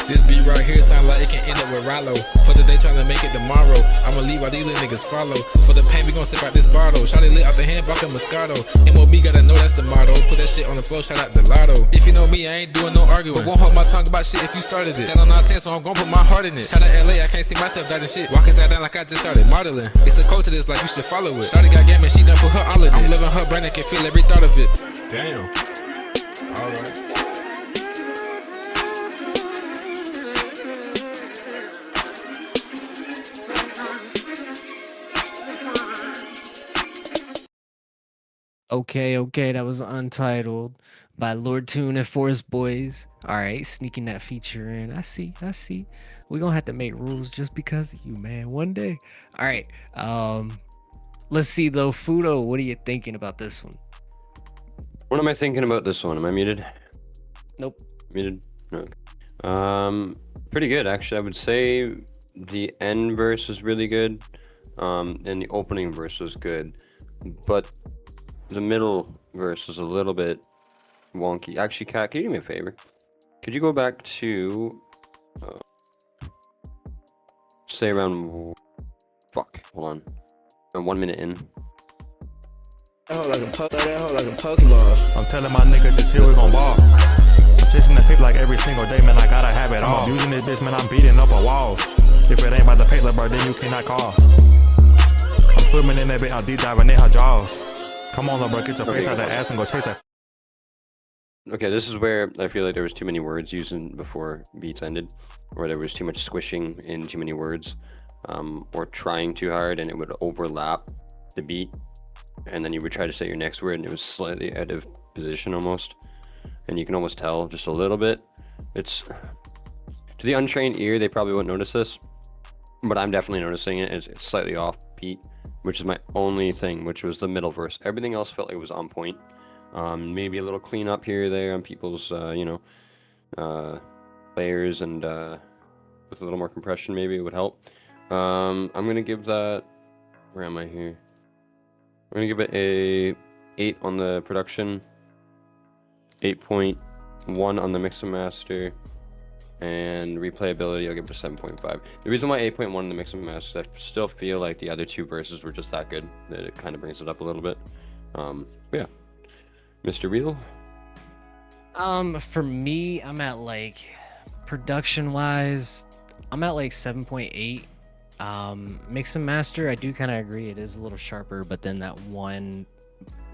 This beat right here sound like it can end up with Rollo. For the day trying to make it tomorrow. I'ma leave while these little niggas follow. For the pain, we gon' sip out this bottle. Shawty lit out the hand, vodka Moscato. MOB gotta know that's the motto. Put that shit on the floor, shout out the lotto. If you know me, I ain't doing no arguing. But won't hold my tongue about shit if you started it. Stand on our 10, so I'm gon' put my heart in it. Shout out LA, I can't see myself dodging shit. Walking side down like I just started modeling. It's a code to this, like you should follow it. Shawty got game and she done put her all in it. I'm living her brain, I can feel every thought of it. Damn. Alright. Okay, that was Untitled by Lord Tune and Forest Boys. All right, sneaking that feature in. I see. We're gonna have to make rules just because of you, man. One day. All right. Let's see though, Fudo. What are you thinking about this one? What am I thinking about this one? Am I muted? Nope. Muted. Okay. Pretty good actually. I would say the end verse was really good, and the opening verse was good, but the middle verse was a little bit wonky. Actually, Kat, can you do me a favor? Could you go back to, say around, hold on, 1 minute in. That hoe like a Pokeball. I'm telling my niggas this shit we gon' ball. I'm chasing the paper like every single day, man, I gotta have it all. Using this bitch, man, I'm beating up a wall. If it ain't about the paper, bro, then you cannot call. I'm swimming in that bitch, I'm deep diving in her jaws. Come on, bro, get your face out the ass and go chase that. Okay, this is where I feel like there was too many words used before beats ended, or there was too much squishing in too many words, or trying too hard and it would overlap the beat, and then you would try to say your next word and it was slightly out of position almost, and you can almost tell just a little bit. It's, to the untrained ear, they probably wouldn't notice this, but I'm definitely noticing it. It's slightly off beat, which is my only thing, which was the middle verse. Everything else felt like it was on point. Maybe a little cleanup here or there on people's, layers, and with a little more compression, maybe it would help. I'm gonna give that. Where am I here? I'm gonna give it a 8 on the production, 8.1 on the mix and master, and replayability, I'll give it a 7.5. The reason why 8.1 in the mix and master, I still feel like the other two verses were just that good that it kind of brings it up a little bit. But yeah, Mr. Real. For me, I'm at like production wise, I'm at like 7.8. Mix and master, I do kind of agree it is a little sharper, but then that one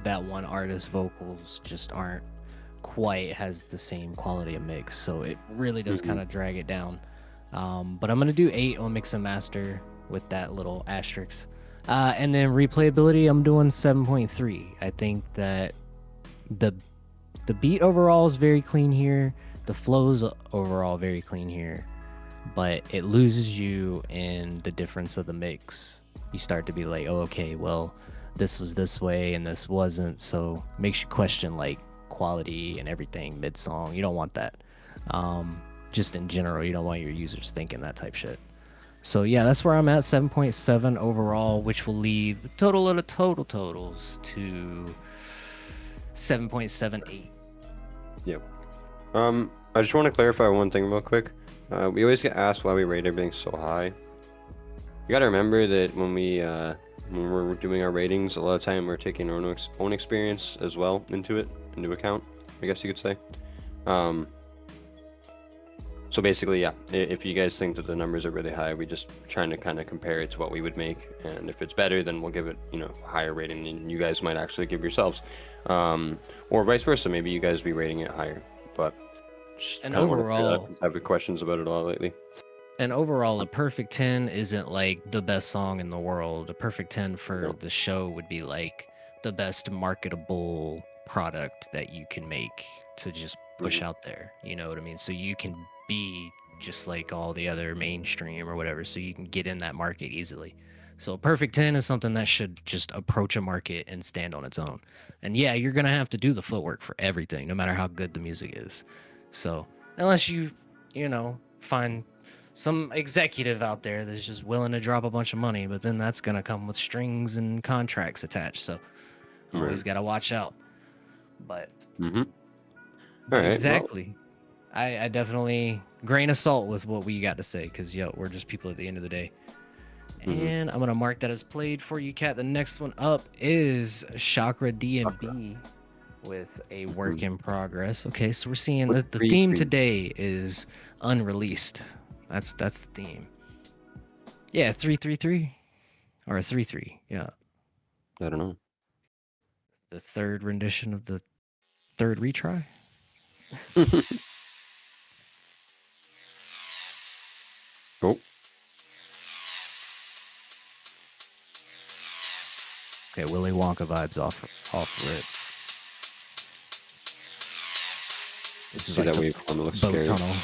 artist's vocals just aren't quite has the same quality of mix, so it really does kind of drag it down. But I'm gonna do 8 on mix and master with that little asterisk, and then replayability I'm doing 7.3. I think that the beat overall is very clean here, the flows overall very clean here, but it loses you in the difference of the mix. You start to be like, oh, okay, well, this was this way and this wasn't, so makes you question like quality and everything mid-song. You don't want that. Just in general, you don't want your users thinking that type shit. So yeah, that's where I'm at, 7.7 overall, which will leave the total of the totals to 7.78. Yep. I just want to clarify one thing real quick. We always get asked why we rate everything so high. You gotta remember that when we're doing our ratings, a lot of time we're taking our own experience as well into account, I guess you could say. So basically, yeah, if you guys think that the numbers are really high, we just trying to kind of compare it to what we would make, and if it's better, then we'll give it, a higher rating than you guys might actually give yourselves, or vice versa. Maybe you guys be rating it higher, but just and overall, I've had questions about it a lot lately. And overall, a perfect 10 isn't like the best song in the world. A perfect 10 for the show would be like the best marketable product that you can make to just push out there. You know what I mean? So you can be just like all the other mainstream or whatever, so you can get in that market easily. So a perfect 10 is something that should just approach a market and stand on its own. And yeah, you're going to have to do the footwork for everything, no matter how good the music is. So unless you find some executive out there that's just willing to drop a bunch of money, but then that's going to come with strings and contracts attached. So always got to watch out. But All right, exactly. I definitely grain of salt with what we got to say, because yo, we're just people at the end of the day. Mhm. And I'm gonna mark that as played for you, Cat. The next one up is Chakra DMB with a work in progress. Okay, so we're seeing What's the theme 3-3? today is unreleased. That's the theme. Yeah, 333 or 3-3. Yeah, I don't know. the third rendition of the third retry. Oh, Okay, Willy Wonka vibes off rip. This is see like that the waveform. It looks boat scary. tunnel.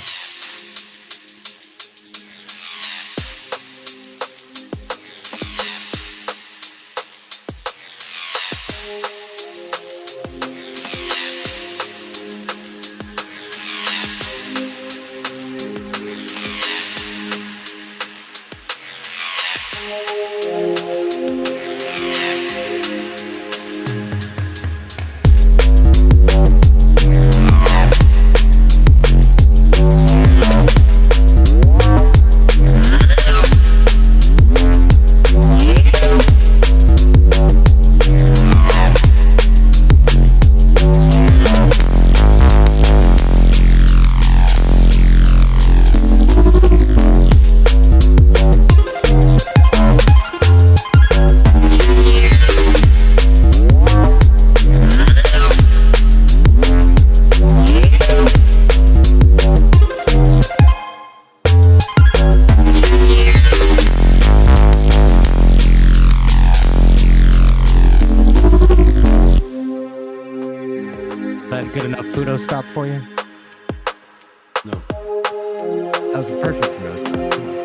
Is that good enough Fudo stop for you? No. That was the perfect Fudo stop. Come on.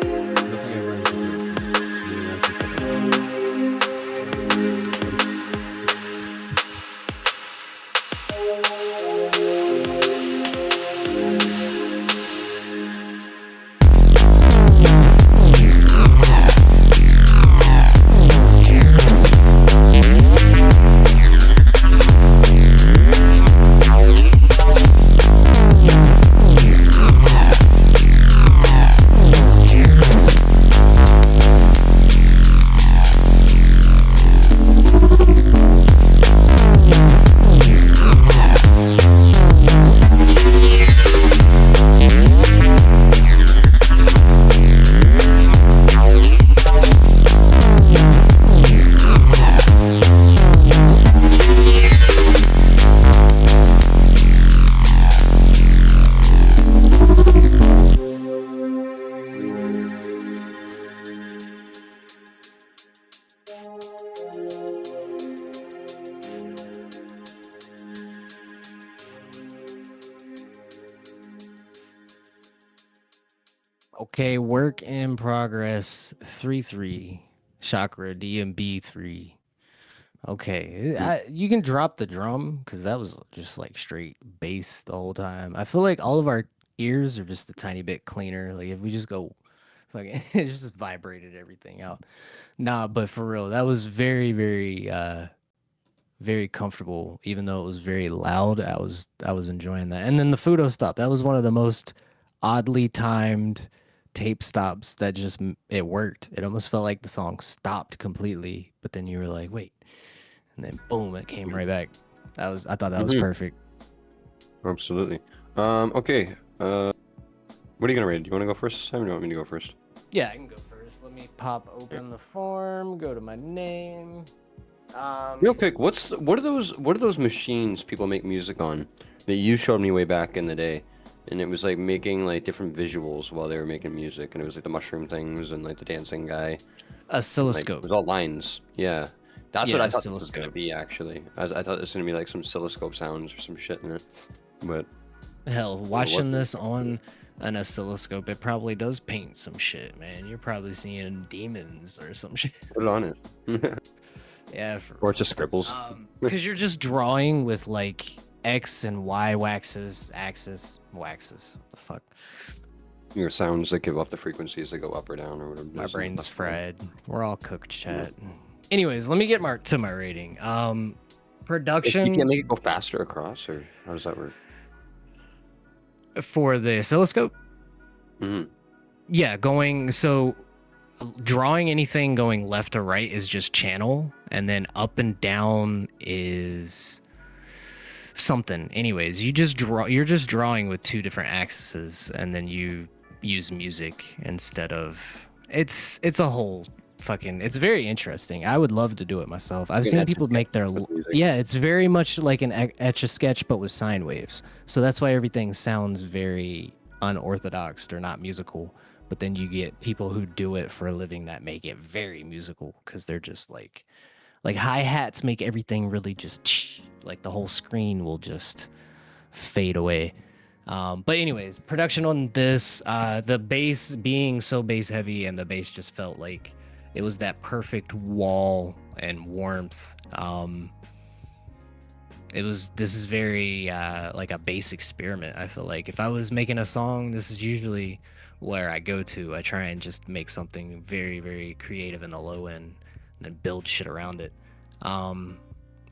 Okay, work in progress 3-3. Chakra DMB 3. Okay, you can drop the drum because that was just like straight bass the whole time. I feel like all of our ears are just a tiny bit cleaner. Like if we just go, fucking, it just vibrated everything out. Nah, but for real, that was very, very comfortable. Even though it was very loud, I was enjoying that. And then the Fudo stop, that was one of the most oddly timed tape stops that just it worked. It almost felt like the song stopped completely, but then you were like, wait. And then boom, it came right back. I thought that was perfect. Absolutely. Okay. What are you gonna rate? Do you want to go first this time, or do you want me to go first? Yeah, I can go first. Let me pop open the form, go to my name. Real quick, what are those machines people make music on that you showed me way back in the day? And it was like making like different visuals while they were making music, and it was like the mushroom things and like the dancing guy. Oscilloscope. Like, it was all lines. Yeah. That's what Yeah, I thought this was gonna oscilloscope. be actually. I thought it was gonna be like some oscilloscope sounds or some shit in it. But Hell, watching wasn't. this on an oscilloscope, it probably does paint some shit, man. You're probably seeing demons or some shit. put it on it. Yeah, Or it's just scribbles. because you're just drawing with like X and Y axes. What the fuck? Your sounds that give off the frequencies that go up or down or whatever. My That's- brain's that's fine. fried. We're all cooked, chat. Anyways, let me get to my rating. If Production. you can't make it go faster across, or how does that work? For the oscilloscope, Hmm. yeah, drawing anything going left to right is just channel, and then up and down is something. Anyways, you're just drawing with two different axes, and then you use music instead of it's a whole fucking it's very interesting. I would love to do it myself. I've An seen Etch a people make their Sketch with music. yeah, it's very much like an etch a sketch but with sine waves. So that's why everything sounds very unorthodox or not musical. But then you get people who do it for a living that make it very musical because they're just like hi-hats make everything really just like the whole screen will just fade away. But anyways, production on this, the bass being so bass heavy and the bass just felt like it was that perfect wall and warmth. This is very like a bass experiment. I feel like if I was making a song, this is usually where I go to. I try and just make something very, very creative in the low end and then build shit around it. I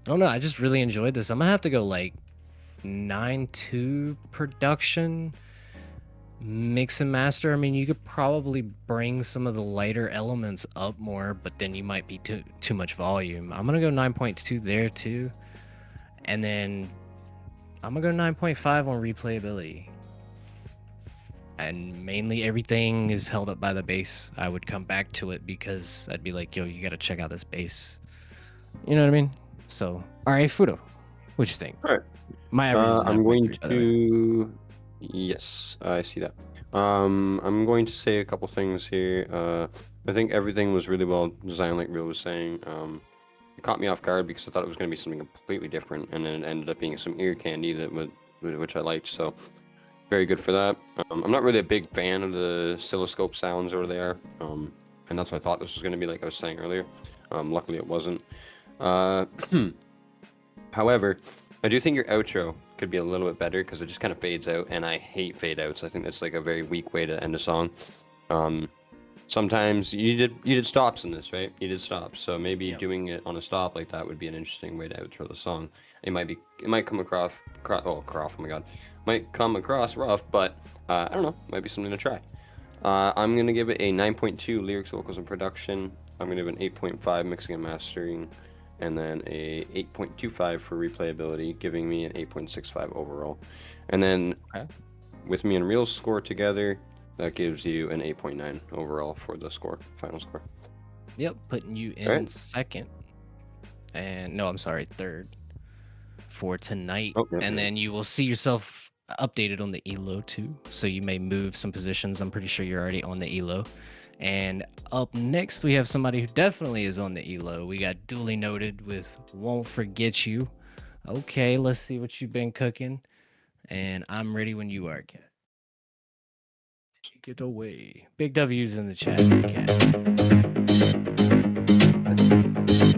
don't know. I just really enjoyed this. I'm gonna have to go like 9.2 production, mix and master. I mean, you could probably bring some of the lighter elements up more, but then you might be too much volume. I'm gonna go 9.2 there too, and then I'm gonna go 9.5 on replayability. And mainly everything is held up by the bass. I would come back to it because I'd be like, yo, you gotta check out this bass. You know what I mean? So, all right, Fudo, what you think? All right. My average is I'm going 9.3, by the way. to. Yes, I see that. I'm going to say a couple things here. I think everything was really well designed, like Real was saying. It caught me off guard because I thought it was going to be something completely different, and then it ended up being some ear candy which I liked. So very good for that. I'm not really a big fan of the oscilloscope sounds over there, and that's what I thought this was going to be, like I was saying earlier. Luckily, it wasn't. However, I do think your outro could be a little bit better because it just kind of fades out, and I hate fade outs. I think that's like a very weak way to end a song. Sometimes you did stops in this, right? You did stops, so maybe doing it on a stop like that would be an interesting way to outro the song. It might come across oh my god, might come across rough, but I don't know, might be something to try. I'm gonna give it a 9.2 lyrics, vocals, and production. I'm gonna give it an 8.5 mixing and mastering, and then a 8.25 for replayability, giving me an 8.65 overall. And then with me and Real score together, that gives you an 8.9 overall for the final score. Yep, putting you in second. And no, I'm sorry, third for tonight. And then you will see yourself updated on the ELO too. So you may move some positions. I'm pretty sure you're already on the ELO. And up next, we have somebody who definitely is on the ELO. We got Duly Noted with Won't Forget You. Okay, let's see what you've been cooking. And I'm ready when you are, Cat. Take it away. Big W's in the chat, Cat.